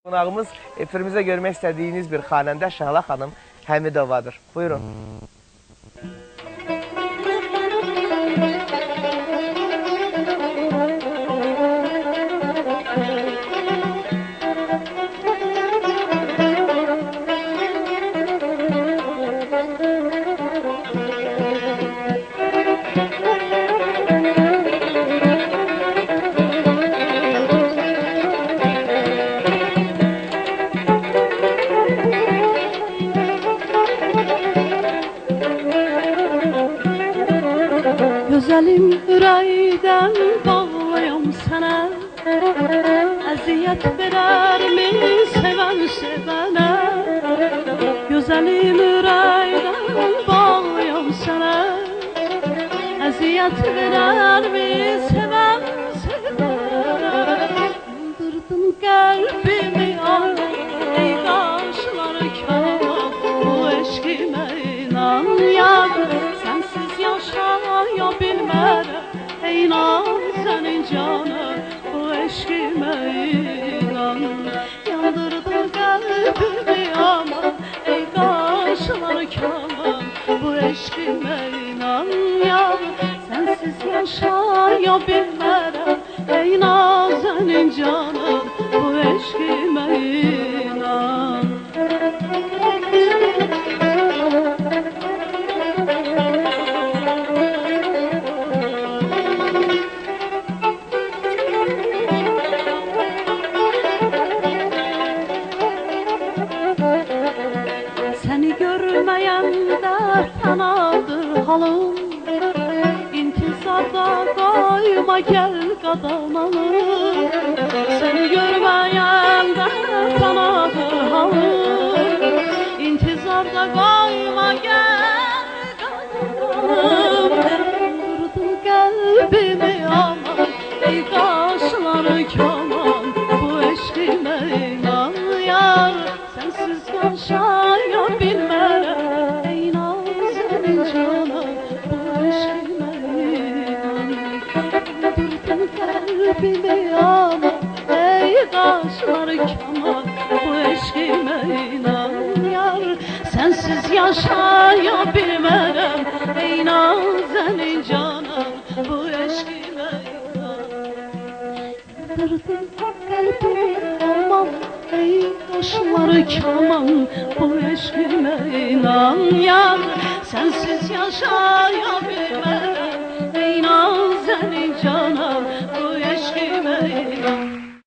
Qonağımız efirimizdə görmək istədiyiniz bir xanəndə Şəhla xanım Həmidovadır. Buyurun. Güzelim ürəkdən bağlayam sənə, əziyyət verərmi sevən sevənə. Güzelim ürəkdən bağlayam sənə, əziyyət verərmi sevən sevənə. Yandırdın qəlbimi ana, ey qaşlar kaman, bu eşqimə inan yar. Sensiz yaşaya bilmərəm, ey nazenin canı, bu eşqimə inan. Yandırdın qəlbimi aman, ey qaşlar kaman, bu eşqimə inan yar. Sensiz yaşaya bilmərəm, ey nazenin canı, bu eşqimə inan. Seni görməyəndə fənadır halım, İntizarda qoyma gəl qadanalım. Seni görməyəndə fənadır halım, İntizarda qoyma gəl qadanalım. Yandırdın qəlbimi aman, ey qaşları kaman, bu eşqimə inan yar. Sensiz yaşaya bilmərəm, ey nazenin canı, bu eşqimə inan. Yandırdın qəlbimi aman, ey qaşları kaman, bu eşqimə inan yar. Sensiz yaşaya bilmərəm, ey nazenin canı, bu eşqimə inan. Yandırdın qəlbimi aman, ey qaşları kaman, bu eşqimə inan yar. Sensiz yaşaya bilmərəm, ey nazenin canı,